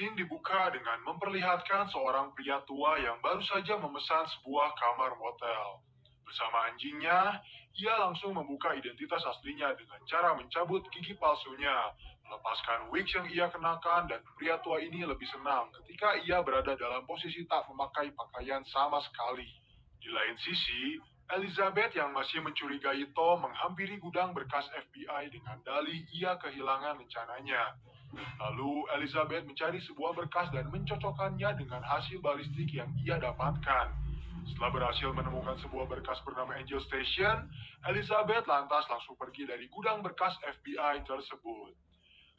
Scene dibuka dengan memperlihatkan seorang pria tua yang baru saja memesan sebuah kamar motel. Bersama anjingnya, ia langsung membuka identitas aslinya dengan cara mencabut gigi palsunya, melepaskan wig yang ia kenakan, dan pria tua ini lebih senang ketika ia berada dalam posisi tak memakai pakaian sama sekali. Di lain sisi, Elizabeth yang masih mencurigai Tom menghampiri gudang berkas FBI dengan dalih ia kehilangan rencananya. Lalu Elizabeth mencari sebuah berkas dan mencocokkannya dengan hasil balistik yang ia dapatkan. Setelah berhasil menemukan sebuah berkas bernama Angel Station, Elizabeth lantas langsung pergi dari gudang berkas FBI tersebut.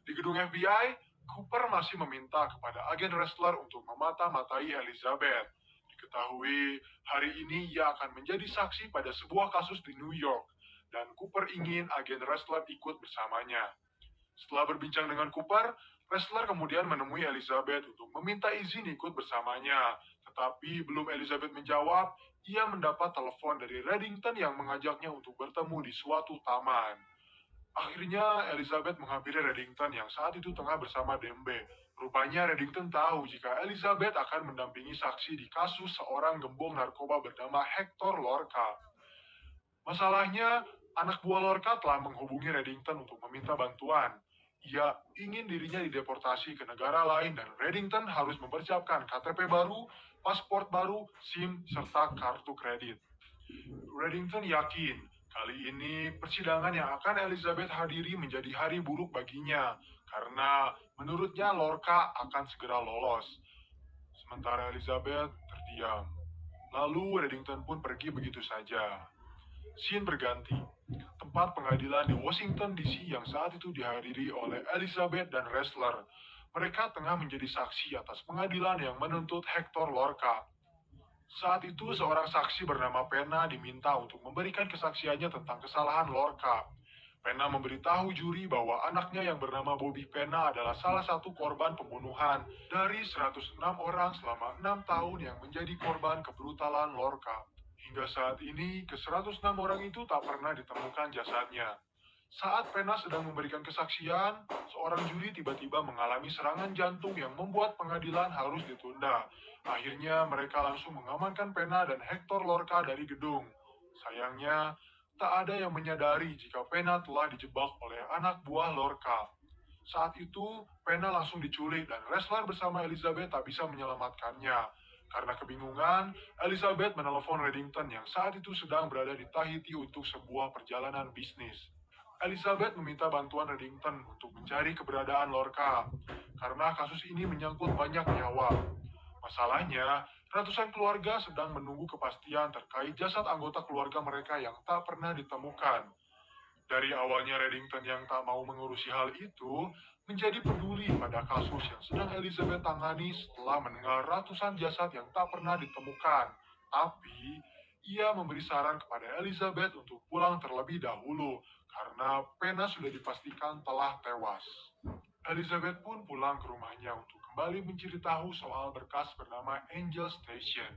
Di gedung FBI, Cooper masih meminta kepada agen Ressler untuk memata-matai Elizabeth. Diketahui hari ini ia akan menjadi saksi pada sebuah kasus di New York, dan Cooper ingin agen Ressler ikut bersamanya. Setelah berbincang dengan Cooper, Ressler kemudian menemui Elizabeth untuk meminta izin ikut bersamanya. Tetapi belum Elizabeth menjawab, ia mendapat telepon dari Reddington yang mengajaknya untuk bertemu di suatu taman. Akhirnya Elizabeth menghampiri Reddington yang saat itu tengah bersama Dembe. Rupanya Reddington tahu jika Elizabeth akan mendampingi saksi di kasus seorang gembong narkoba bernama Hector Lorca. Masalahnya, anak buah Lorca telah menghubungi Reddington untuk meminta bantuan. Ia ingin dirinya dideportasi ke negara lain dan Reddington harus mempersiapkan KTP baru, paspor baru, SIM, serta kartu kredit. Reddington yakin kali ini persidangan yang akan Elizabeth hadiri menjadi hari buruk baginya karena menurutnya Lorca akan segera lolos. Sementara Elizabeth terdiam. Lalu Reddington pun pergi begitu saja. Scene berganti. Tempat pengadilan di Washington DC yang saat itu dihadiri oleh Elizabeth dan Ressler. Mereka tengah menjadi saksi atas pengadilan yang menuntut Hector Lorca. Saat itu seorang saksi bernama Pena diminta untuk memberikan kesaksiannya tentang kesalahan Lorca. Pena memberitahu juri bahwa anaknya yang bernama Bobby Pena adalah salah satu korban pembunuhan dari 106 orang selama 6 tahun yang menjadi korban kebrutalan Lorca. Hingga saat ini, ke-106 orang itu tak pernah ditemukan jasadnya. Saat Pena sedang memberikan kesaksian, seorang juri tiba-tiba mengalami serangan jantung yang membuat pengadilan harus ditunda. Akhirnya mereka langsung mengamankan Pena dan Hector Lorca dari gedung. Sayangnya, tak ada yang menyadari jika Pena telah dijebak oleh anak buah Lorca. Saat itu, Pena langsung diculik dan Ressler bersama Elizabeth tak bisa menyelamatkannya. Karena kebingungan, Elizabeth menelepon Reddington yang saat itu sedang berada di Tahiti untuk sebuah perjalanan bisnis. Elizabeth meminta bantuan Reddington untuk mencari keberadaan Lorca, karena kasus ini menyangkut banyak nyawa. Masalahnya, ratusan keluarga sedang menunggu kepastian terkait jasad anggota keluarga mereka yang tak pernah ditemukan. Dari awalnya Reddington yang tak mau mengurusi hal itu, menjadi peduli pada kasus yang sedang Elizabeth tangani setelah mendengar ratusan jasad yang tak pernah ditemukan. Tapi, ia memberi saran kepada Elizabeth untuk pulang terlebih dahulu, karena Pena sudah dipastikan telah tewas. Elizabeth pun pulang ke rumahnya untuk kembali mencari tahu soal berkas bernama Angel Station.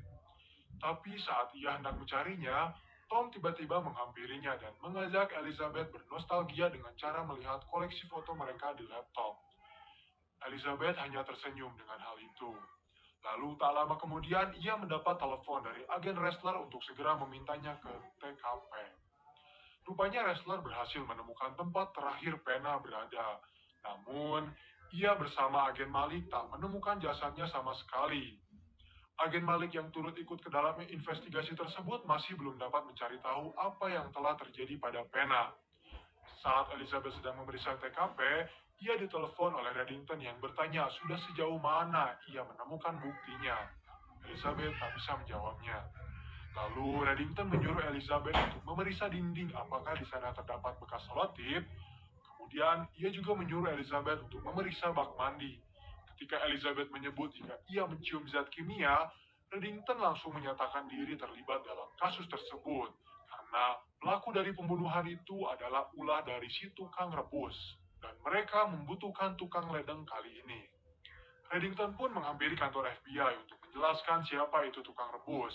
Tapi saat ia hendak mencarinya, Tom tiba-tiba menghampirinya dan mengajak Elizabeth bernostalgia dengan cara melihat koleksi foto mereka di laptop. Elizabeth hanya tersenyum dengan hal itu. Lalu tak lama kemudian ia mendapat telepon dari agen Ressler untuk segera memintanya ke TKP. Rupanya Ressler berhasil menemukan tempat terakhir Pena berada. Namun, ia bersama agen Malik tak menemukan jasadnya sama sekali. Agen Malik yang turut ikut ke dalam investigasi tersebut masih belum dapat mencari tahu apa yang telah terjadi pada Pena. Saat Elizabeth sedang memeriksa TKP, ia ditelepon oleh Reddington yang bertanya sudah sejauh mana ia menemukan buktinya. Elizabeth tak bisa menjawabnya. Lalu Reddington menyuruh Elizabeth untuk memeriksa dinding apakah di sana terdapat bekas selotip. Kemudian ia juga menyuruh Elizabeth untuk memeriksa bak mandi. Ketika Elizabeth menyebut jika ia mencium zat kimia, Reddington langsung menyatakan diri terlibat dalam kasus tersebut karena pelaku dari pembunuhan itu adalah ulah dari si tukang rebus dan mereka membutuhkan tukang ledeng kali ini. Reddington pun menghampiri kantor FBI untuk menjelaskan siapa itu tukang rebus.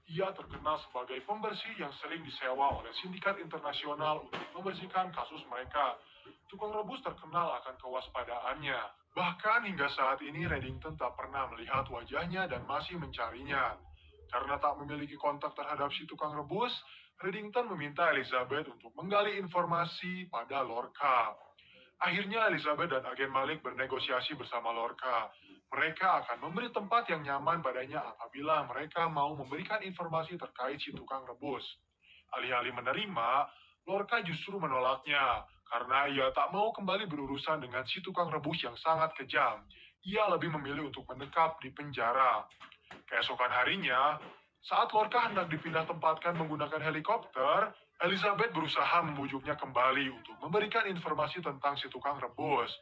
Ia terkenal sebagai pembersih yang sering disewa oleh sindikat internasional untuk membersihkan kasus mereka. Tukang rebus terkenal akan kewaspadaannya. Bahkan hingga saat ini Reddington tak pernah melihat wajahnya dan masih mencarinya. Karena tak memiliki kontak terhadap si tukang rebus, Reddington meminta Elizabeth untuk menggali informasi pada Lorca. Akhirnya Elizabeth dan agen Malik bernegosiasi bersama Lorca. Mereka akan memberi tempat yang nyaman padanya apabila mereka mau memberikan informasi terkait si tukang rebus. Alih-alih menerima, Lorca justru menolaknya karena ia tak mau kembali berurusan dengan si tukang rebus yang sangat kejam. Ia lebih memilih untuk menetap di penjara. Keesokan harinya, saat Lorca hendak dipindah tempatkan menggunakan helikopter, Elizabeth berusaha membujuknya kembali untuk memberikan informasi tentang si tukang rebus.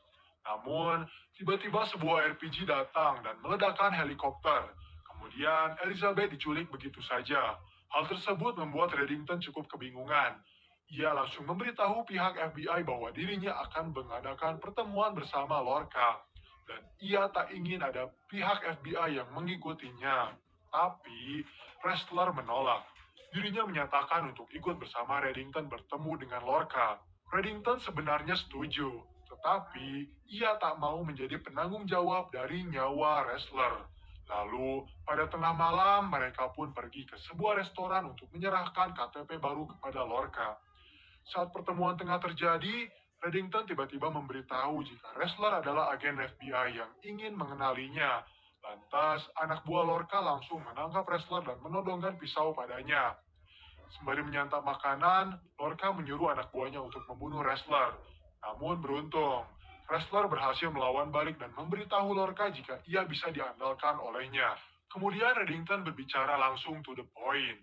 Namun, tiba-tiba sebuah RPG datang dan meledakkan helikopter. Kemudian, Elizabeth diculik begitu saja. Hal tersebut membuat Reddington cukup kebingungan. Ia langsung memberitahu pihak FBI bahwa dirinya akan mengadakan pertemuan bersama Lorca. Dan ia tak ingin ada pihak FBI yang mengikutinya. Tapi, Restler menolak. Dirinya menyatakan untuk ikut bersama Reddington bertemu dengan Lorca. Reddington sebenarnya setuju, tetapi ia tak mau menjadi penanggung jawab dari nyawa Restler. Lalu, pada tengah malam, mereka pun pergi ke sebuah restoran untuk menyerahkan KTP baru kepada Lorca. Saat pertemuan tengah terjadi, Reddington tiba-tiba memberitahu jika Ressler adalah agen FBI yang ingin mengenalinya. Lantas, anak buah Lorca langsung menangkap Ressler dan menodongkan pisau padanya. Sembari menyantap makanan, Lorca menyuruh anak buahnya untuk membunuh Ressler. Namun beruntung, Ressler berhasil melawan balik dan memberitahu Lorca jika ia bisa diandalkan olehnya. Kemudian Reddington berbicara langsung to the point.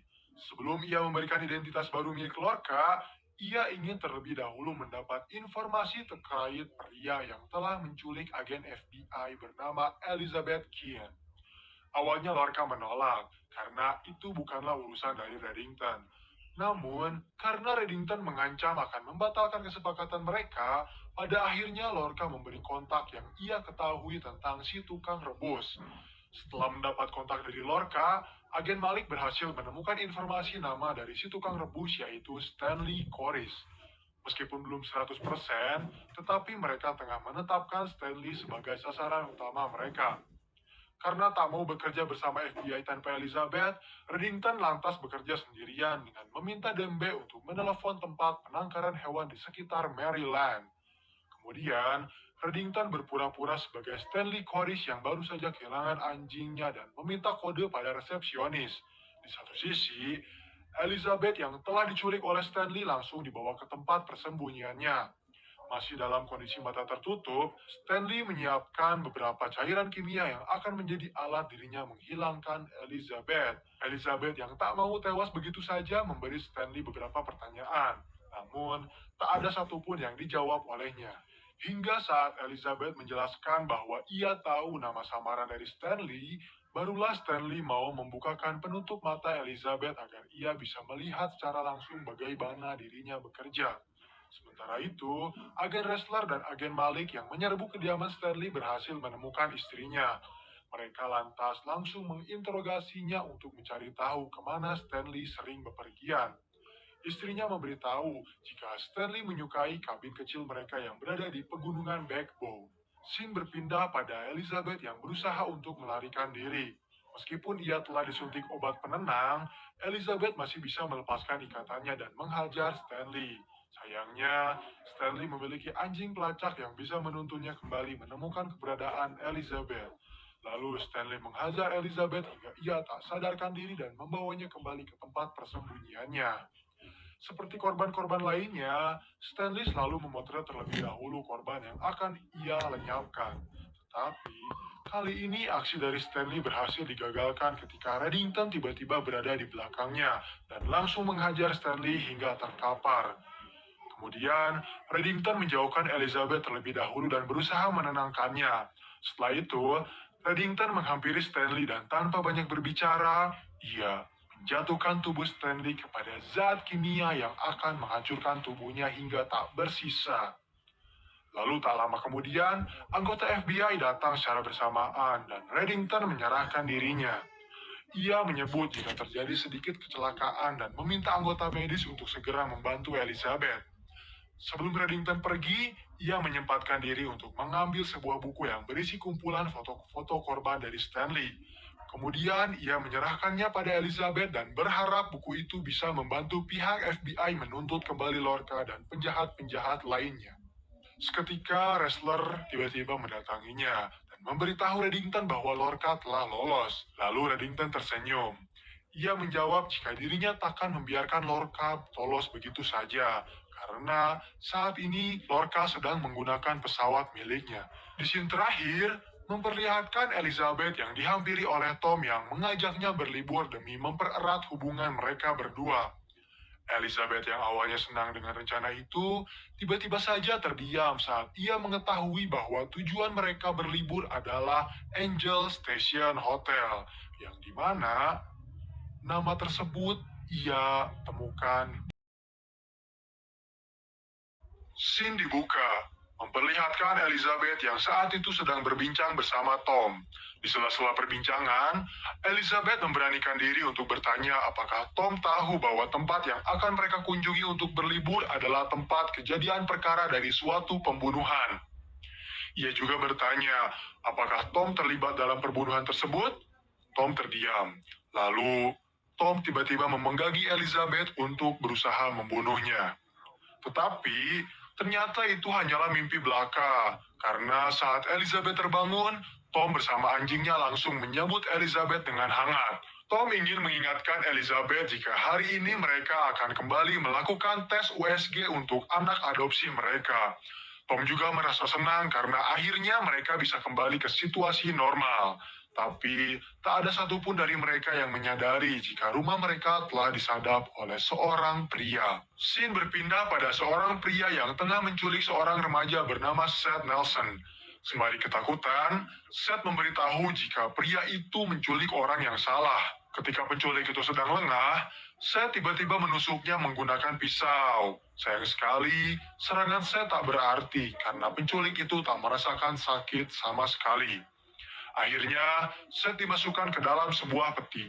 Sebelum ia memberikan identitas baru milik Lorca, ia ingin terlebih dahulu mendapat informasi terkait pria yang telah menculik agen FBI bernama Elizabeth Keane. Awalnya Lorca menolak, karena itu bukanlah urusan dari Reddington. Namun, karena Reddington mengancam akan membatalkan kesepakatan mereka, pada akhirnya Lorca memberi kontak yang ia ketahui tentang si tukang rebus. Setelah mendapat kontak dari Lorca, agen Malik berhasil menemukan informasi nama dari si tukang rebus yaitu Stanley Koris. Meskipun belum 100%, tetapi mereka tengah menetapkan Stanley sebagai sasaran utama mereka. Karena tak mau bekerja bersama FBI tanpa Elizabeth, Reddington lantas bekerja sendirian dengan meminta Dembe untuk menelepon tempat penangkaran hewan di sekitar Maryland. Kemudian, Reddington berpura-pura sebagai Stanley Koris yang baru saja kehilangan anjingnya dan meminta kode pada resepsionis. Di satu sisi, Elizabeth yang telah diculik oleh Stanley langsung dibawa ke tempat persembunyiannya. Masih dalam kondisi mata tertutup, Stanley menyiapkan beberapa cairan kimia yang akan menjadi alat dirinya menghilangkan Elizabeth. Elizabeth yang tak mau tewas begitu saja memberi Stanley beberapa pertanyaan. Namun, tak ada satupun yang dijawab olehnya. Hingga saat Elizabeth menjelaskan bahwa ia tahu nama samaran dari Stanley, barulah Stanley mau membukakan penutup mata Elizabeth agar ia bisa melihat secara langsung bagaimana dirinya bekerja. Sementara itu, agen Ressler dan agen Malik yang menyerbu kediaman Stanley berhasil menemukan istrinya. Mereka lantas langsung menginterogasinya untuk mencari tahu kemana Stanley sering bepergian. Istrinya memberitahu jika Stanley menyukai kabin kecil mereka yang berada di pegunungan Backbone. Scene berpindah pada Elizabeth yang berusaha untuk melarikan diri. Meskipun ia telah disuntik obat penenang, Elizabeth masih bisa melepaskan ikatannya dan menghajar Stanley. Sayangnya, Stanley memiliki anjing pelacak yang bisa menuntunnya kembali menemukan keberadaan Elizabeth. Lalu Stanley menghajar Elizabeth hingga ia tak sadarkan diri dan membawanya kembali ke tempat persembunyiannya. Seperti korban-korban lainnya, Stanley selalu memotret terlebih dahulu korban yang akan ia lenyapkan. Tetapi, kali ini aksi dari Stanley berhasil digagalkan ketika Reddington tiba-tiba berada di belakangnya dan langsung menghajar Stanley hingga terkapar. Kemudian, Reddington menjauhkan Elizabeth terlebih dahulu dan berusaha menenangkannya. Setelah itu, Reddington menghampiri Stanley dan tanpa banyak berbicara, ia menjatuhkan tubuh Stanley kepada zat kimia yang akan menghancurkan tubuhnya hingga tak bersisa. Lalu tak lama kemudian, anggota FBI datang secara bersamaan dan Reddington menyerahkan dirinya. Ia menyebut jika terjadi sedikit kecelakaan dan meminta anggota medis untuk segera membantu Elizabeth. Sebelum Reddington pergi, Ia menyempatkan diri untuk mengambil sebuah buku yang berisi kumpulan foto-foto korban dari Stanley. Kemudian ia menyerahkannya pada Elizabeth dan berharap buku itu bisa membantu pihak FBI menuntut kembali Lorca dan penjahat-penjahat lainnya. Seketika Ressler tiba-tiba mendatanginya dan memberitahu Reddington bahwa Lorca telah lolos. Lalu Reddington tersenyum. Ia menjawab jika dirinya takkan membiarkan Lorca lolos begitu saja, karena saat ini Lorca sedang menggunakan pesawat miliknya. Di scene terakhir, memperlihatkan Elizabeth yang dihampiri oleh Tom yang mengajaknya berlibur demi mempererat hubungan mereka berdua. Elizabeth yang awalnya senang dengan rencana itu, tiba-tiba saja terdiam saat ia mengetahui bahwa tujuan mereka berlibur adalah Angel Station Hotel, yang dimana nama tersebut ia temukan. Scene dibuka, memperlihatkan Elizabeth yang saat itu sedang berbincang bersama Tom. Di sela-sela perbincangan, Elizabeth memberanikan diri untuk bertanya apakah Tom tahu bahwa tempat yang akan mereka kunjungi untuk berlibur adalah tempat kejadian perkara dari suatu pembunuhan. Ia juga bertanya, apakah Tom terlibat dalam perbunuhan tersebut? Tom terdiam. Lalu, Tom tiba-tiba memenggangi Elizabeth untuk berusaha membunuhnya. Tetapi, ternyata itu hanyalah mimpi belaka, karena saat Elizabeth terbangun, Tom bersama anjingnya langsung menyambut Elizabeth dengan hangat. Tom ingin mengingatkan Elizabeth jika hari ini mereka akan kembali melakukan tes USG untuk anak adopsi mereka. Tom juga merasa senang karena akhirnya mereka bisa kembali ke situasi normal. Tapi tak ada satupun dari mereka yang menyadari jika rumah mereka telah disadap oleh seorang pria. Scene berpindah pada seorang pria yang tengah menculik seorang remaja bernama Seth Nelson. Sembari ketakutan, Seth memberitahu jika pria itu menculik orang yang salah. Ketika penculik itu sedang lengah, Seth tiba-tiba menusuknya menggunakan pisau. Sayang sekali, serangan Seth tak berarti karena penculik itu tak merasakan sakit sama sekali. Akhirnya, Seth dimasukkan ke dalam sebuah peti.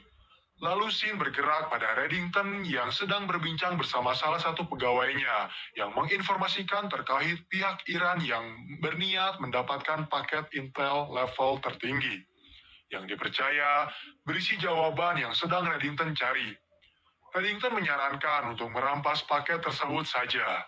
Lalu Scene bergerak pada Reddington yang sedang berbincang bersama salah satu pegawainya yang menginformasikan terkait pihak Iran yang berniat mendapatkan paket intel level tertinggi. Yang dipercaya berisi jawaban yang sedang Reddington cari. Reddington menyarankan untuk merampas paket tersebut saja.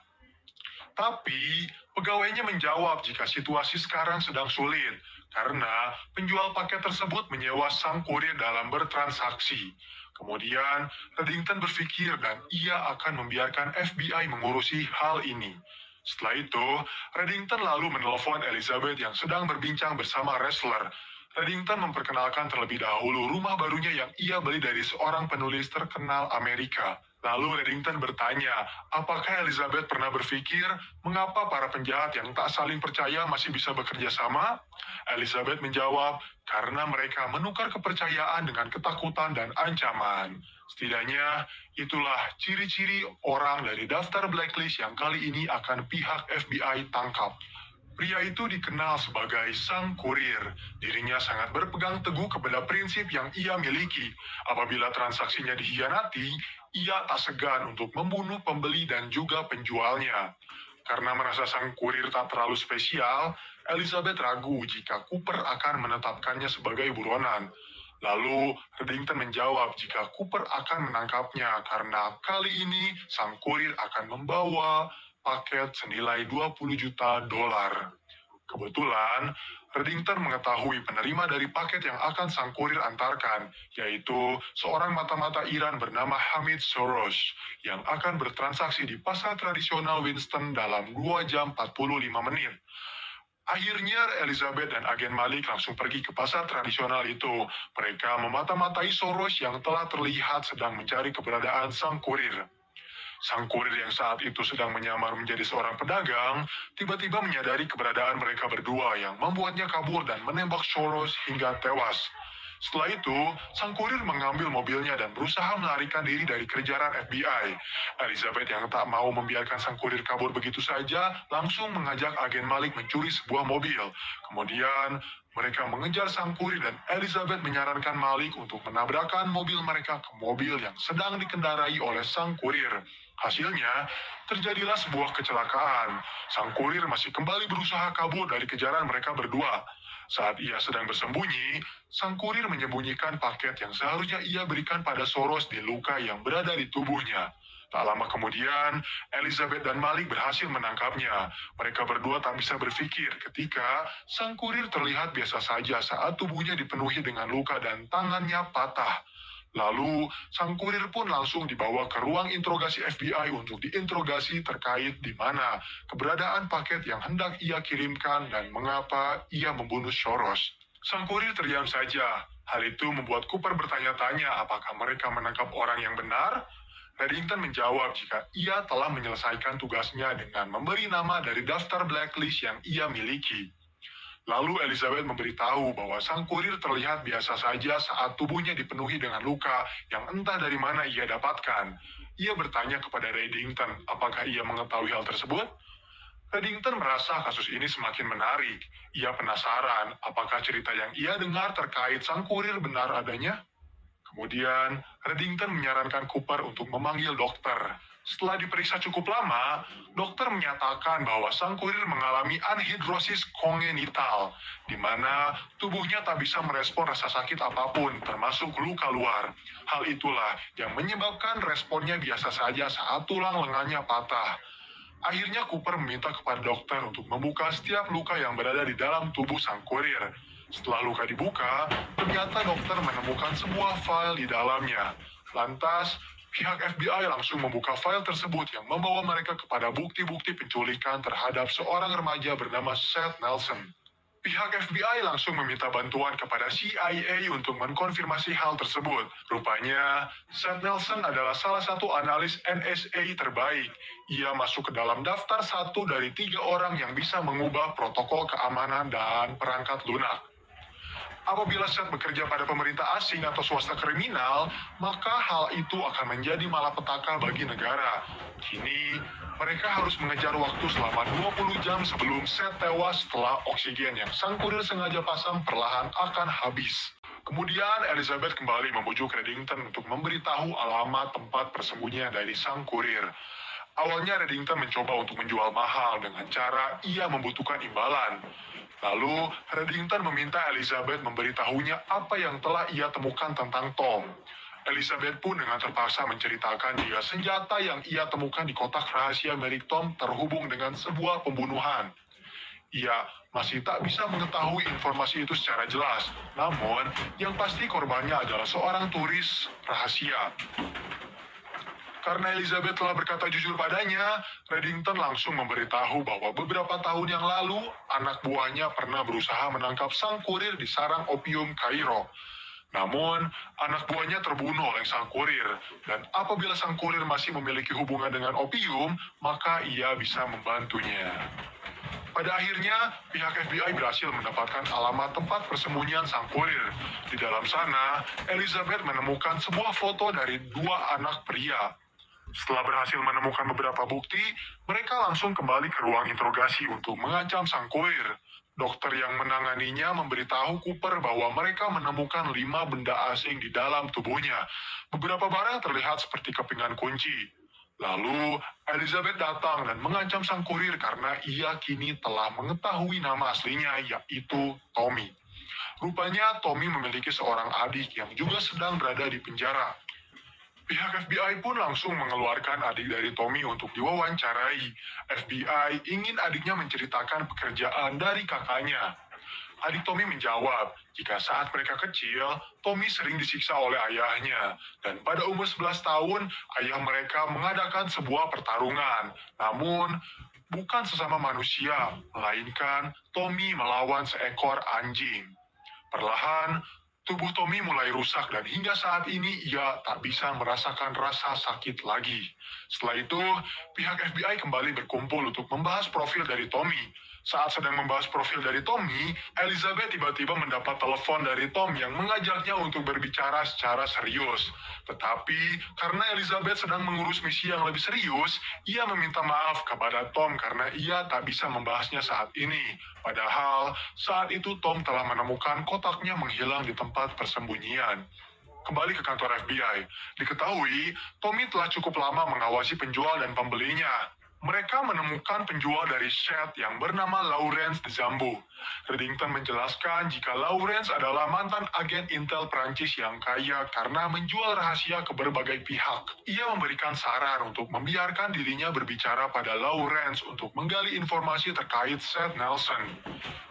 Tapi, pegawainya menjawab jika situasi sekarang sedang sulit, karena penjual paket tersebut menyewa sang kurir dalam bertransaksi. Kemudian, Reddington berpikir dan ia akan membiarkan FBI mengurusi hal ini. Setelah itu, Reddington lalu menelpon Elizabeth yang sedang berbincang bersama Ressler. Reddington memperkenalkan terlebih dahulu rumah barunya yang ia beli dari seorang penulis terkenal Amerika. Lalu Reddington bertanya, apakah Elizabeth pernah berpikir mengapa para penjahat yang tak saling percaya masih bisa bekerja sama? Elizabeth menjawab, karena mereka menukar kepercayaan dengan ketakutan dan ancaman. Setidaknya, itulah ciri-ciri orang dari daftar blacklist yang kali ini akan pihak FBI tangkap. Pria itu dikenal sebagai sang kurir. Dirinya sangat berpegang teguh kepada prinsip yang ia miliki. Apabila transaksinya dikhianati, ia tak segan untuk membunuh pembeli dan juga penjualnya. Karena merasa sang kurir tak terlalu spesial, Elizabeth ragu jika Cooper akan menetapkannya sebagai buronan. Lalu, Reddington menjawab jika Cooper akan menangkapnya karena kali ini sang kurir akan membawa paket senilai 20 juta dolar. Kebetulan, Reddington mengetahui penerima dari paket yang akan sang kurir antarkan, yaitu seorang mata-mata Iran bernama Hamid Soros, yang akan bertransaksi di pasar tradisional Winston dalam 2 jam 45 menit. Akhirnya Elizabeth dan agen Malik langsung pergi ke pasar tradisional itu. Mereka memata-matai Soros yang telah terlihat sedang mencari keberadaan sang kurir. Sang kurir yang saat itu sedang menyamar menjadi seorang pedagang, tiba-tiba menyadari keberadaan mereka berdua yang membuatnya kabur dan menembak Soros hingga tewas. Setelah itu, sang kurir mengambil mobilnya dan berusaha melarikan diri dari kejaran FBI. Elizabeth yang tak mau membiarkan sang kurir kabur begitu saja, langsung mengajak agen Malik mencuri sebuah mobil. Kemudian, mereka mengejar sang kurir dan Elizabeth menyarankan Malik untuk menabrakkan mobil mereka ke mobil yang sedang dikendarai oleh sang kurir. Hasilnya, terjadilah sebuah kecelakaan. Sang kurir masih kembali berusaha kabur dari kejaran mereka berdua. Saat ia sedang bersembunyi, sang kurir menyembunyikan paket yang seharusnya ia berikan pada Soros di luka yang berada di tubuhnya. Tak lama kemudian, Elizabeth dan Malik berhasil menangkapnya. Mereka berdua tak bisa berpikir ketika sang kurir terlihat biasa saja saat tubuhnya dipenuhi dengan luka dan tangannya patah. Lalu, sang kurir pun langsung dibawa ke ruang interogasi FBI untuk diinterogasi terkait di mana keberadaan paket yang hendak ia kirimkan dan mengapa ia membunuh Soros. Sang kurir terdiam saja. Hal itu membuat Cooper bertanya-tanya apakah mereka menangkap orang yang benar. Reddington menjawab jika ia telah menyelesaikan tugasnya dengan memberi nama dari daftar blacklist yang ia miliki. Lalu Elizabeth memberitahu bahwa sang kurir terlihat biasa saja saat tubuhnya dipenuhi dengan luka yang entah dari mana ia dapatkan. Ia bertanya kepada Reddington apakah ia mengetahui hal tersebut. Reddington merasa kasus ini semakin menarik. Ia penasaran apakah cerita yang ia dengar terkait sang kurir benar adanya. Kemudian, Reddington menyarankan Cooper untuk memanggil dokter. Setelah diperiksa cukup lama, dokter menyatakan bahwa sang kurir mengalami anhidrosis kongenital, di mana tubuhnya tak bisa merespon rasa sakit apapun, termasuk luka luar. Hal itulah yang menyebabkan responnya biasa saja saat tulang lengannya patah. Akhirnya Cooper meminta kepada dokter untuk membuka setiap luka yang berada di dalam tubuh sang kurir. Setelah luka dibuka, ternyata dokter menemukan sebuah file di dalamnya. Lantas, pihak FBI langsung membuka file tersebut yang membawa mereka kepada bukti-bukti penculikan terhadap seorang remaja bernama Seth Nelson. Pihak FBI langsung meminta bantuan kepada CIA untuk mengkonfirmasi hal tersebut. Rupanya, Seth Nelson adalah salah satu analis NSA terbaik. Ia masuk ke dalam daftar 1 dari 3 orang yang bisa mengubah protokol keamanan dan perangkat lunak. Apabila Seth bekerja pada pemerintah asing atau swasta kriminal, maka hal itu akan menjadi malapetaka bagi negara. Kini, mereka harus mengejar waktu selama 20 jam sebelum Seth tewas setelah oksigen yang sang kurir sengaja pasang perlahan akan habis. Kemudian Elizabeth kembali membujuk Reddington untuk memberitahu alamat tempat persembunyian dari sang kurir. Awalnya Reddington mencoba untuk menjual mahal dengan cara ia membutuhkan imbalan. Lalu, Reddington meminta Elizabeth memberitahunya apa yang telah ia temukan tentang Tom. Elizabeth pun dengan terpaksa menceritakan jika senjata yang ia temukan di kotak rahasia milik Tom terhubung dengan sebuah pembunuhan. Ia masih tak bisa mengetahui informasi itu secara jelas, namun yang pasti korbannya adalah seorang turis rahasia. Karena Elizabeth telah berkata jujur padanya, Reddington langsung memberitahu bahwa beberapa tahun yang lalu, anak buahnya pernah berusaha menangkap sang kurir di sarang opium Kairo. Namun, anak buahnya terbunuh oleh sang kurir, dan apabila sang kurir masih memiliki hubungan dengan opium, maka ia bisa membantunya. Pada akhirnya, pihak FBI berhasil mendapatkan alamat tempat persembunyian sang kurir. Di dalam sana, Elizabeth menemukan sebuah foto dari 2 anak pria. Setelah berhasil menemukan beberapa bukti, mereka langsung kembali ke ruang interogasi untuk mengancam sang kurir. Dokter yang menanganinya memberitahu Cooper bahwa mereka menemukan 5 benda asing di dalam tubuhnya. Beberapa barang terlihat seperti kepingan kunci. Lalu, Elizabeth datang dan mengancam sang kurir karena ia kini telah mengetahui nama aslinya, yaitu Tommy. Rupanya Tommy memiliki seorang adik yang juga sedang berada di penjara. Pihak FBI pun langsung mengeluarkan adik dari Tommy untuk diwawancarai. FBI ingin adiknya menceritakan pekerjaan dari kakaknya. Adik Tommy menjawab, jika saat mereka kecil, Tommy sering disiksa oleh ayahnya. Dan pada umur 11 tahun, ayah mereka mengadakan sebuah pertarungan. Namun, bukan sesama manusia, melainkan Tommy melawan seekor anjing. Perlahan, tubuh Tommy mulai rusak dan hingga saat ini ia tak bisa merasakan rasa sakit lagi. Setelah itu, pihak FBI kembali berkumpul untuk membahas profil dari Tommy. Saat sedang membahas profil dari Tommy, Elizabeth tiba-tiba mendapat telepon dari Tom yang mengajaknya untuk berbicara secara serius. Tetapi, karena Elizabeth sedang mengurus misi yang lebih serius, ia meminta maaf kepada Tom karena ia tak bisa membahasnya saat ini. Padahal, saat itu Tom telah menemukan kotaknya menghilang di tempat persembunyian. Kembali ke kantor FBI, diketahui Tommy telah cukup lama mengawasi penjual dan pembelinya. Mereka menemukan penjual dari Shed yang bernama Lawrence Zambo. Reddington menjelaskan jika Lawrence adalah mantan agen Intel Prancis yang kaya karena menjual rahasia ke berbagai pihak. Ia memberikan saran untuk membiarkan dirinya berbicara pada Lawrence untuk menggali informasi terkait Seth Nelson.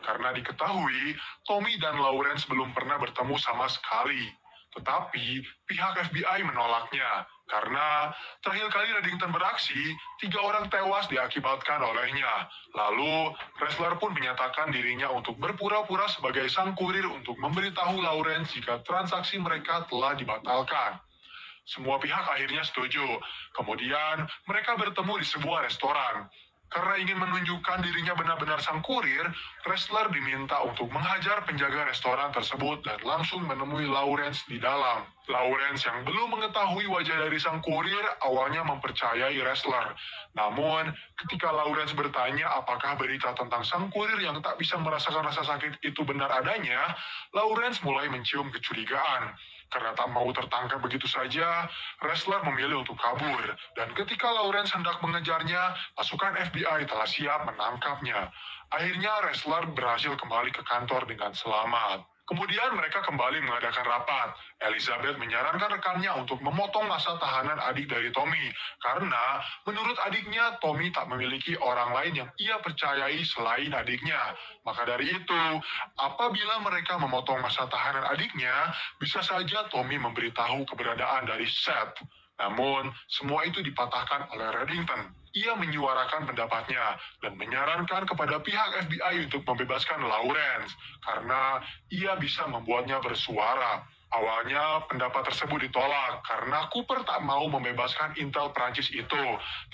Karena diketahui, Tommy dan Lawrence belum pernah bertemu sama sekali. Tetapi pihak FBI menolaknya karena terakhir kali Reddington beraksi, 3 orang tewas diakibatkan olehnya. Lalu, wrestler pun menyatakan dirinya untuk berpura-pura sebagai sang kurir untuk memberitahu Lawrence jika transaksi mereka telah dibatalkan. Semua pihak akhirnya setuju. Kemudian, mereka bertemu di sebuah restoran. Karena ingin menunjukkan dirinya benar-benar sang kurir, wrestler diminta untuk menghajar penjaga restoran tersebut dan langsung menemui Lawrence di dalam. Lawrence yang belum mengetahui wajah dari sang kurir awalnya mempercayai wrestler. Namun, ketika Lawrence bertanya apakah berita tentang sang kurir yang tak bisa merasakan rasa sakit itu benar adanya, Lawrence mulai mencium kecurigaan. Karena tak mau tertangkap begitu saja, wrestler memilih untuk kabur. Dan ketika Lawrence hendak mengejarnya, pasukan FBI telah siap menangkapnya. Akhirnya wrestler berhasil kembali ke kantor dengan selamat. Kemudian mereka kembali mengadakan rapat. Elizabeth menyarankan rekannya untuk memotong masa tahanan adik dari Tommy. Karena menurut adiknya, Tommy tak memiliki orang lain yang ia percayai selain adiknya. Maka dari itu, apabila mereka memotong masa tahanan adiknya, bisa saja Tommy memberitahu keberadaan dari Seth. Namun, semua itu dipatahkan oleh Reddington. Ia menyuarakan pendapatnya dan menyarankan kepada pihak FBI untuk membebaskan Lawrence karena ia bisa membuatnya bersuara. Awalnya pendapat tersebut ditolak karena Cooper tak mau membebaskan Intel Prancis itu.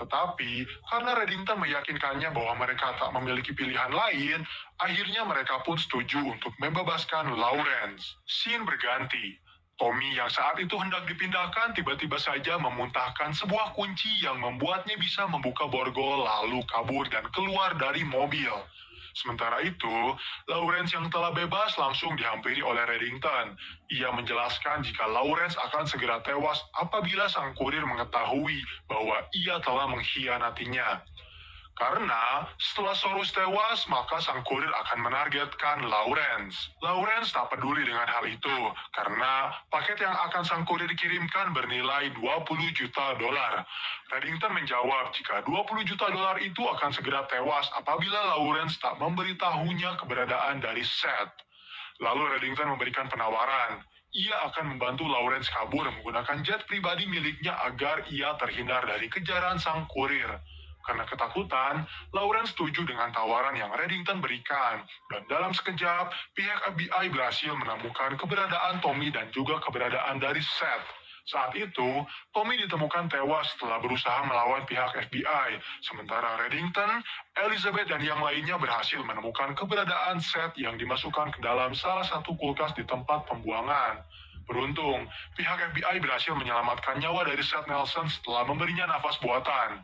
Tetapi karena Reddington meyakinkannya bahwa mereka tak memiliki pilihan lain, akhirnya mereka pun setuju untuk membebaskan Lawrence. Scene berganti. Tommy yang saat itu hendak dipindahkan tiba-tiba saja memuntahkan sebuah kunci yang membuatnya bisa membuka borgol lalu kabur dan keluar dari mobil. Sementara itu, Lawrence yang telah bebas langsung dihampiri oleh Reddington. Ia menjelaskan jika Lawrence akan segera tewas apabila sang kurir mengetahui bahwa ia telah mengkhianatinya. Karena setelah Sorus tewas, maka sang kurir akan menargetkan Lawrence. Lawrence tak peduli dengan hal itu, karena paket yang akan sang kurir kirimkan bernilai 20 juta dolar. Reddington menjawab jika 20 juta dolar itu akan segera tewas apabila Lawrence tak memberitahunya keberadaan dari Seth. Lalu Reddington memberikan penawaran. Ia akan membantu Lawrence kabur menggunakan jet pribadi miliknya agar ia terhindar dari kejaran sang kurir. Karena ketakutan, Lawrence setuju dengan tawaran yang Reddington berikan. Dan dalam sekejap, pihak FBI berhasil menemukan keberadaan Tommy dan juga keberadaan dari Seth. Saat itu, Tommy ditemukan tewas setelah berusaha melawan pihak FBI. Sementara Reddington, Elizabeth dan yang lainnya berhasil menemukan keberadaan Seth yang dimasukkan ke dalam salah satu kulkas di tempat pembuangan. Beruntung, pihak FBI berhasil menyelamatkan nyawa dari Seth Nelson setelah memberinya nafas buatan.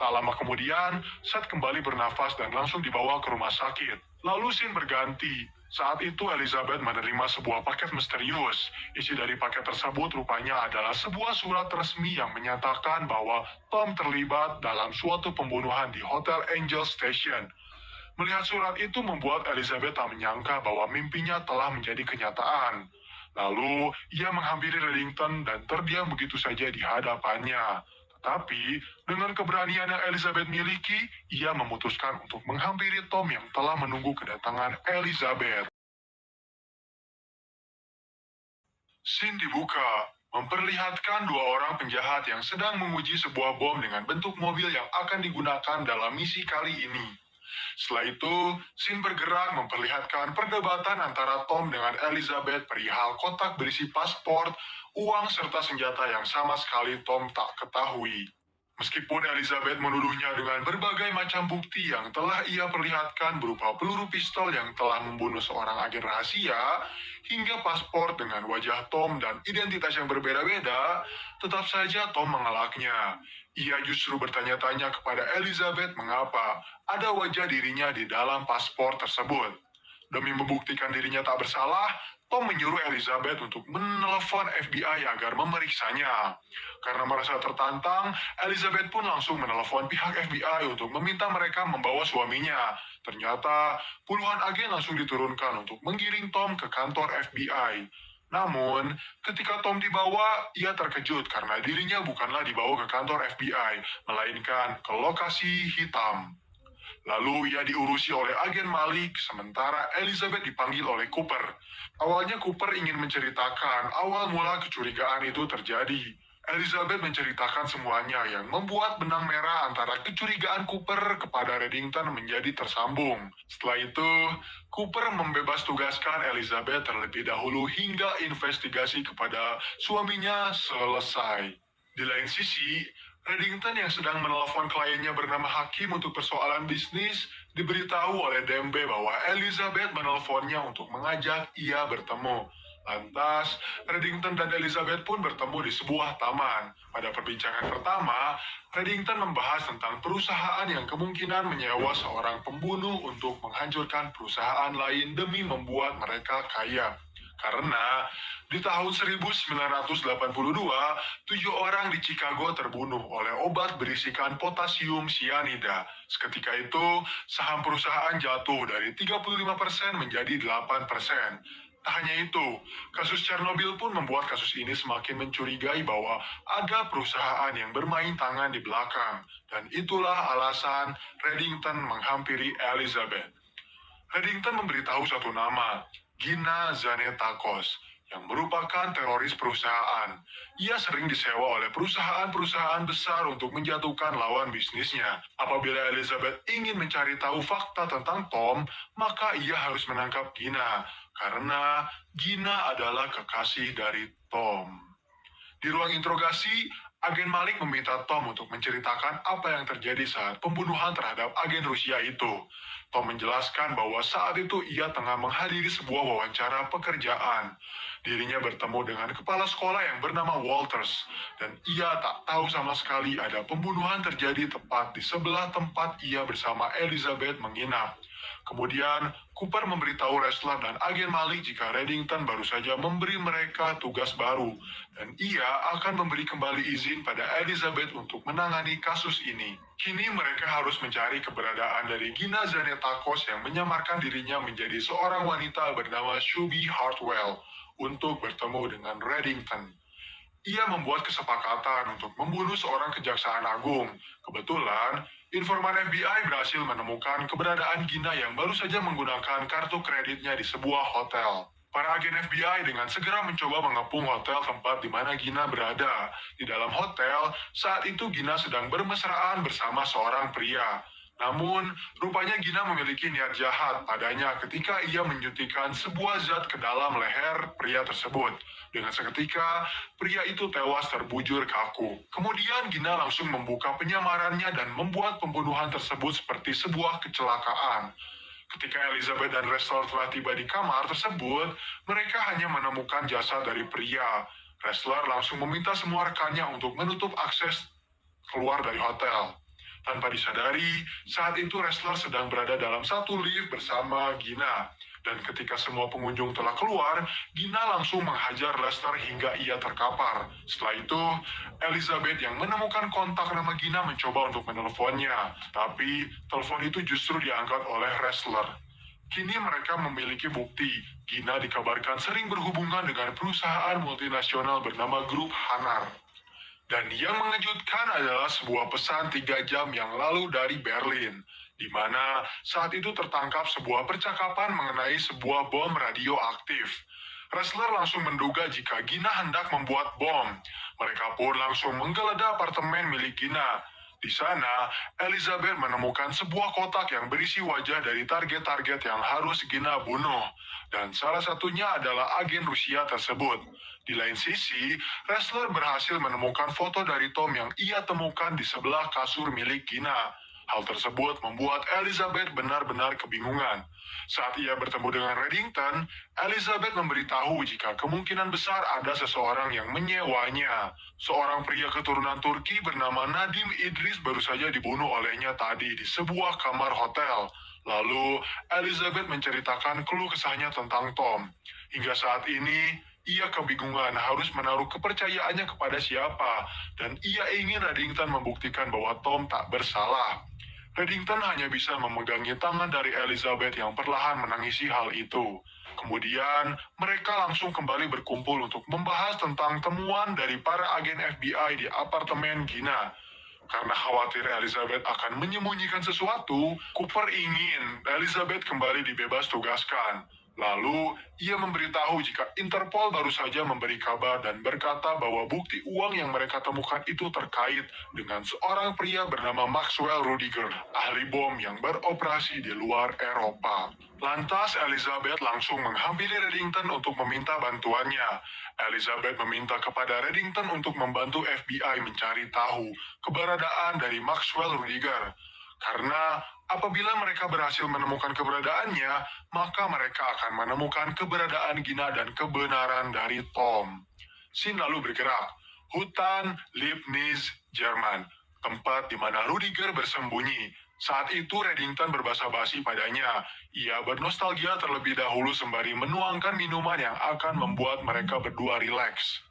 Tak lama kemudian, Seth kembali bernafas dan langsung dibawa ke rumah sakit. Lalu scene berganti. Saat itu Elizabeth menerima sebuah paket misterius. Isi dari paket tersebut rupanya adalah sebuah surat resmi yang menyatakan bahwa Tom terlibat dalam suatu pembunuhan di Hotel Angel Station. Melihat surat itu membuat Elizabeth tak menyangka bahwa mimpinya telah menjadi kenyataan. Lalu, ia menghampiri Reddington dan terdiam begitu saja di hadapannya. Tetapi, dengan keberanian yang Elizabeth miliki, ia memutuskan untuk menghampiri Tom yang telah menunggu kedatangan Elizabeth. Scene dibuka, memperlihatkan 2 orang penjahat yang sedang menguji sebuah bom dengan bentuk mobil yang akan digunakan dalam misi kali ini. Setelah itu, scene bergerak memperlihatkan perdebatan antara Tom dengan Elizabeth perihal kotak berisi paspor, uang, serta senjata yang sama sekali Tom tak ketahui. Meskipun Elizabeth menuduhnya dengan berbagai macam bukti yang telah ia perlihatkan berupa peluru pistol yang telah membunuh seorang agen rahasia, hingga paspor dengan wajah Tom dan identitas yang berbeda-beda, tetap saja Tom mengelaknya. Ia justru bertanya-tanya kepada Elizabeth mengapa ada wajah dirinya di dalam paspor tersebut. Demi membuktikan dirinya tak bersalah, Tom menyuruh Elizabeth untuk menelepon FBI agar memeriksanya. Karena merasa tertantang, Elizabeth pun langsung menelepon pihak FBI untuk meminta mereka membawa suaminya. Ternyata, puluhan agen langsung diturunkan untuk menggiring Tom ke kantor FBI. Namun, ketika Tom dibawa, ia terkejut karena dirinya bukanlah dibawa ke kantor FBI, melainkan ke lokasi hitam. Lalu ia diurusi oleh agen Malik, sementara Elizabeth dipanggil oleh Cooper. Awalnya Cooper ingin menceritakan awal mula kecurigaan itu terjadi. Elizabeth menceritakan semuanya yang membuat benang merah antara kecurigaan Cooper kepada Reddington menjadi tersambung. Setelah itu, Cooper membebas tugaskan Elizabeth terlebih dahulu hingga investigasi kepada suaminya selesai. Di lain sisi, Reddington yang sedang menelpon kliennya bernama Hakim untuk persoalan bisnis diberitahu oleh Dembe bahwa Elizabeth menelponnya untuk mengajak ia bertemu. Lantas, Reddington dan Elizabeth pun bertemu di sebuah taman. Pada perbincangan pertama, Reddington membahas tentang perusahaan yang kemungkinan menyewa seorang pembunuh untuk menghancurkan perusahaan lain demi membuat mereka kaya. Karena di tahun 1982, 7 orang di Chicago terbunuh oleh obat berisikan potasium sianida. Seketika itu, saham perusahaan jatuh dari 35% menjadi 8%. Tak hanya itu, kasus Chernobyl pun membuat kasus ini semakin mencurigai bahwa ada perusahaan yang bermain tangan di belakang. Dan itulah alasan Reddington menghampiri Elizabeth. Reddington memberitahu satu nama, Gina Zanetakos, yang merupakan teroris perusahaan. Ia sering disewa oleh perusahaan-perusahaan besar untuk menjatuhkan lawan bisnisnya. Apabila Elizabeth ingin mencari tahu fakta tentang Tom, maka ia harus menangkap Gina, karena Gina adalah kekasih dari Tom. Di ruang interogasi, agen Malik meminta Tom untuk menceritakan apa yang terjadi saat pembunuhan terhadap agen Rusia itu. Tom menjelaskan bahwa saat itu ia tengah menghadiri sebuah wawancara pekerjaan. Dirinya bertemu dengan kepala sekolah yang bernama Walters, dan ia tak tahu sama sekali ada pembunuhan terjadi tepat di sebelah tempat ia bersama Elizabeth menginap. Kemudian, Cooper memberitahu Ressler dan agen Malik jika Reddington baru saja memberi mereka tugas baru, dan ia akan memberi kembali izin pada Elizabeth untuk menangani kasus ini. Kini mereka harus mencari keberadaan dari Gina Zanetakos yang menyamarkan dirinya menjadi seorang wanita bernama Shuby Hartwell untuk bertemu dengan Reddington. Ia membuat kesepakatan untuk membunuh seorang kejaksaan agung. Kebetulan, informan FBI berhasil menemukan keberadaan Gina yang baru saja menggunakan kartu kreditnya di sebuah hotel. Para agen FBI dengan segera mencoba mengepung hotel tempat di mana Gina berada. Di dalam hotel, saat itu Gina sedang bermesraan bersama seorang pria. Namun, rupanya Gina memiliki niat jahat padanya ketika ia menyuntikkan sebuah zat ke dalam leher pria tersebut. Dengan seketika, pria itu tewas terbujur kaku. Kemudian Gina langsung membuka penyamarannya dan membuat pembunuhan tersebut seperti sebuah kecelakaan. Ketika Elizabeth dan Ressler telah tiba di kamar tersebut, mereka hanya menemukan jasad dari pria. Ressler langsung meminta semua rekannya untuk menutup akses keluar dari hotel. Tanpa disadari, saat itu Ressler sedang berada dalam satu lift bersama Gina. Dan ketika semua pengunjung telah keluar, Gina langsung menghajar Lester hingga ia terkapar. Setelah itu, Elizabeth yang menemukan kontak nama Gina mencoba untuk meneleponnya. Tapi, telepon itu justru diangkat oleh Ressler. Kini mereka memiliki bukti. Gina dikabarkan sering berhubungan dengan perusahaan multinasional bernama Grup Hanar. Dan yang mengejutkan adalah sebuah pesan 3 jam yang lalu dari Berlin, di mana saat itu tertangkap sebuah percakapan mengenai sebuah bom radioaktif. Ressler langsung menduga jika Gina hendak membuat bom. Mereka pun langsung menggeledah apartemen milik Gina. Di sana, Elizabeth menemukan sebuah kotak yang berisi wajah dari target-target yang harus Gina bunuh. Dan salah satunya adalah agen Rusia tersebut. Di lain sisi, Ressler berhasil menemukan foto dari Tom yang ia temukan di sebelah kasur milik Gina. Hal tersebut membuat Elizabeth benar-benar kebingungan. Saat ia bertemu dengan Reddington, Elizabeth memberitahu jika kemungkinan besar ada seseorang yang menyewanya. Seorang pria keturunan Turki bernama Nadim Idris baru saja dibunuh olehnya tadi di sebuah kamar hotel. Lalu, Elizabeth menceritakan keluh kesahnya tentang Tom. Hingga saat ini, ia kebingungan harus menaruh kepercayaannya kepada siapa, dan ia ingin Reddington membuktikan bahwa Tom tak bersalah. Reddington hanya bisa memegangi tangan dari Elizabeth yang perlahan menangisi hal itu. Kemudian, mereka langsung kembali berkumpul untuk membahas tentang temuan dari para agen FBI di apartemen Gina. Karena khawatir Elizabeth akan menyembunyikan sesuatu, Cooper ingin Elizabeth kembali dibebas tugaskan. Lalu, ia memberitahu jika Interpol baru saja memberi kabar dan berkata bahwa bukti uang yang mereka temukan itu terkait dengan seorang pria bernama Maxwell Rudiger, ahli bom yang beroperasi di luar Eropa. Lantas, Elizabeth langsung menghampiri Reddington untuk meminta bantuannya. Elizabeth meminta kepada Reddington untuk membantu FBI mencari tahu keberadaan dari Maxwell Rudiger. Karena apabila mereka berhasil menemukan keberadaannya, maka mereka akan menemukan keberadaan Gina dan kebenaran dari Tom. Scene lalu bergerak. Hutan Leibniz, Jerman. Tempat di mana Rudiger bersembunyi. Saat itu Reddington berbahasa basi padanya. Ia bernostalgia terlebih dahulu sembari menuangkan minuman yang akan membuat mereka berdua rileks.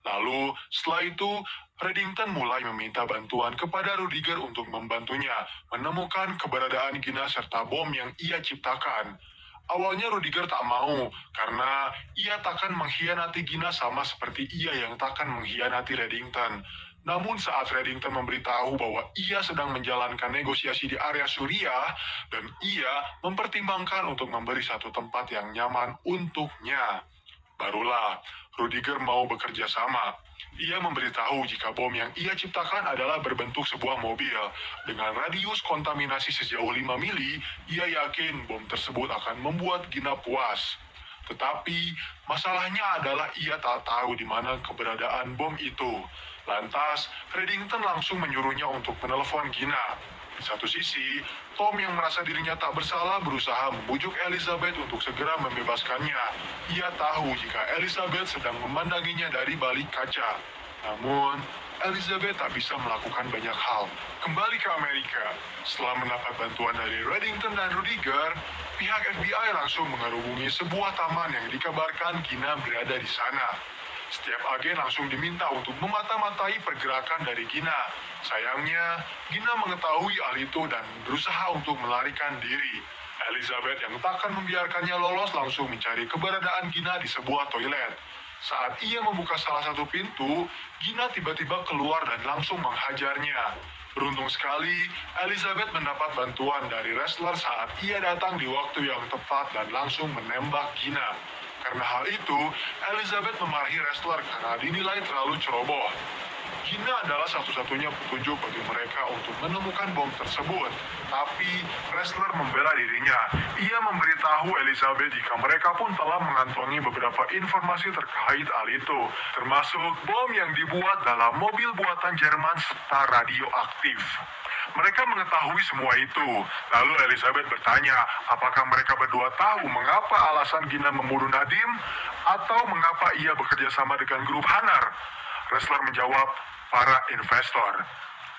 Lalu, setelah itu, Reddington mulai meminta bantuan kepada Rudiger untuk membantunya menemukan keberadaan Gina serta bom yang ia ciptakan. Awalnya Rudiger tak mau, karena ia takkan mengkhianati Gina sama seperti ia yang takkan mengkhianati Reddington. Namun saat Reddington memberitahu bahwa ia sedang menjalankan negosiasi di area Suriah, dan ia mempertimbangkan untuk memberi satu tempat yang nyaman untuknya, barulah Rudiger mau bekerja sama. Ia memberitahu jika bom yang ia ciptakan adalah berbentuk sebuah mobil. Dengan radius kontaminasi sejauh 5 mili, ia yakin bom tersebut akan membuat Gina puas. Tetapi, masalahnya adalah ia tak tahu di mana keberadaan bom itu. Lantas, Reddington langsung menyuruhnya untuk menelepon Gina. Di satu sisi, Tom yang merasa dirinya tak bersalah berusaha membujuk Elizabeth untuk segera membebaskannya. Ia tahu jika Elizabeth sedang memandanginya dari balik kaca. Namun, Elizabeth tak bisa melakukan banyak hal. Kembali ke Amerika, setelah mendapat bantuan dari Reddington dan Rudiger, pihak FBI langsung mengerubungi sebuah taman yang dikabarkan Gina berada di sana. Setiap agen langsung diminta untuk memata-matai pergerakan dari Gina. Sayangnya, Gina mengetahui hal itu dan berusaha untuk melarikan diri. Elizabeth yang takkan membiarkannya lolos langsung mencari keberadaan Gina di sebuah toilet. Saat ia membuka salah satu pintu, Gina tiba-tiba keluar dan langsung menghajarnya. Beruntung sekali, Elizabeth mendapat bantuan dari wrestler saat ia datang di waktu yang tepat dan langsung menembak Gina. Karena hal itu, Elizabeth memarahi wrestler karena dinilai terlalu ceroboh. Gina adalah satu-satunya petunjuk bagi mereka untuk menemukan bom tersebut. Tapi, wrestler membela dirinya. Ia memberitahu Elizabeth jika mereka pun telah mengantongi beberapa informasi terkait hal itu, termasuk bom yang dibuat dalam mobil buatan Jerman serta radioaktif. Mereka mengetahui semua itu. Lalu Elizabeth bertanya, apakah mereka berdua tahu mengapa alasan Gina membunuh Nadim, atau mengapa ia bekerja sama dengan grup Hanar? Wrestler menjawab, para investor.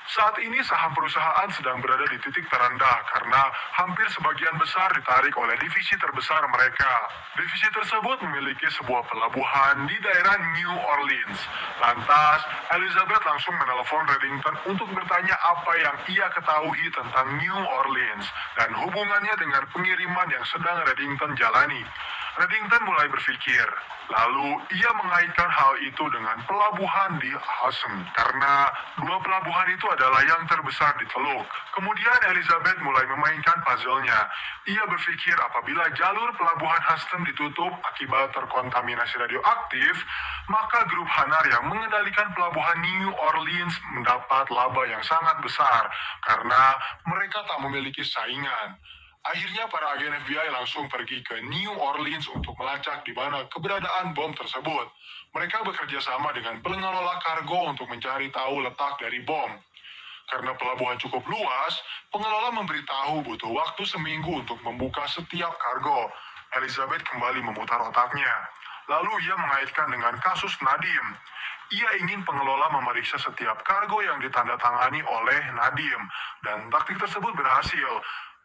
Saat ini saham perusahaan sedang berada di titik terendah karena hampir sebagian besar ditarik oleh divisi terbesar mereka. Divisi tersebut memiliki sebuah pelabuhan di daerah New Orleans. Lantas, Elizabeth langsung menelepon Reddington untuk bertanya apa yang ia ketahui tentang New Orleans dan hubungannya dengan pengiriman yang sedang Reddington jalani. Reddington mulai berpikir, lalu ia mengaitkan hal itu dengan pelabuhan di Hudson, karena dua pelabuhan itu adalah yang terbesar di Teluk. Kemudian Elizabeth mulai memainkan puzzle-nya. Ia berpikir apabila jalur pelabuhan Hudson ditutup akibat terkontaminasi radioaktif, maka grup Hanar yang mengendalikan pelabuhan New Orleans mendapat laba yang sangat besar, karena mereka tak memiliki saingan. Akhirnya para agen FBI langsung pergi ke New Orleans untuk melacak di mana keberadaan bom tersebut. Mereka bekerja sama dengan pengelola kargo untuk mencari tahu letak dari bom. Karena pelabuhan cukup luas, pengelola memberitahu butuh waktu seminggu untuk membuka setiap kargo. Elizabeth kembali memutar otaknya. Lalu ia mengaitkan dengan kasus Nadim. Ia ingin pengelola memeriksa setiap kargo yang ditandatangani oleh Nadim, dan taktik tersebut berhasil.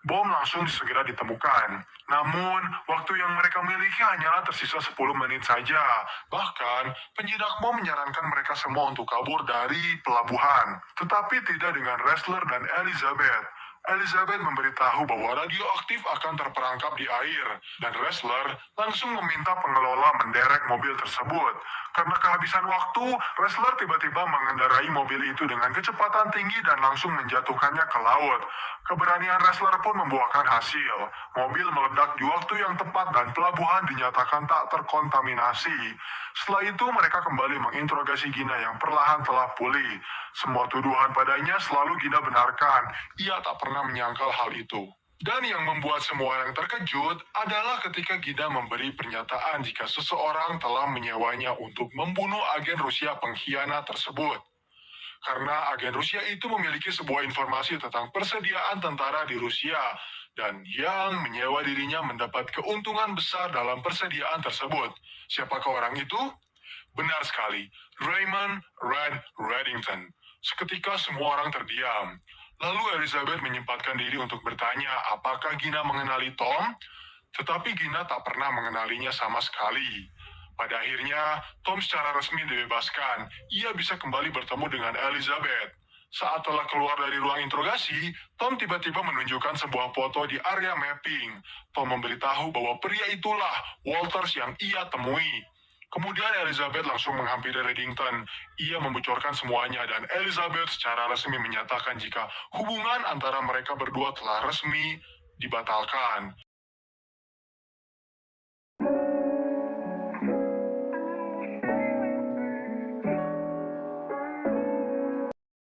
Bom langsung segera ditemukan. Namun, waktu yang mereka miliki hanyalah tersisa 10 menit saja. Bahkan, penjinak bom menyarankan mereka semua untuk kabur dari pelabuhan. Tetapi tidak dengan Ressler dan Elizabeth. Elizabeth memberitahu bahwa radioaktif akan terperangkap di air, dan Ressler langsung meminta pengelola menderek mobil tersebut. Karena kehabisan waktu, Ressler tiba-tiba mengendarai mobil itu dengan kecepatan tinggi dan langsung menjatuhkannya ke laut. Keberanian Ressler pun membuahkan hasil. Mobil meledak di waktu yang tepat dan pelabuhan dinyatakan tak terkontaminasi. Setelah itu mereka kembali menginterogasi Gina yang perlahan telah pulih. Semua tuduhan padanya selalu Gina benarkan. Ia tak pernah menyangkal hal itu. Dan yang membuat semua orang terkejut adalah ketika Gina memberi pernyataan jika seseorang telah menyewanya untuk membunuh agen Rusia pengkhianat tersebut. Karena agen Rusia itu memiliki sebuah informasi tentang persediaan tentara di Rusia, dan yang menyewa dirinya mendapat keuntungan besar dalam persediaan tersebut. Siapakah orang itu? Benar sekali, Raymond Red Reddington. Seketika semua orang terdiam. Lalu Elizabeth menyempatkan diri untuk bertanya apakah Gina mengenali Tom, tetapi Gina tak pernah mengenalinya sama sekali. Pada akhirnya, Tom secara resmi dibebaskan. Ia bisa kembali bertemu dengan Elizabeth. Saat telah keluar dari ruang interogasi, Tom tiba-tiba menunjukkan sebuah foto di area mapping. Tom memberitahu bahwa pria itulah Walters yang ia temui. Kemudian Elizabeth langsung menghampiri Reddington. Ia membocorkan semuanya dan Elizabeth secara resmi menyatakan jika hubungan antara mereka berdua telah resmi dibatalkan.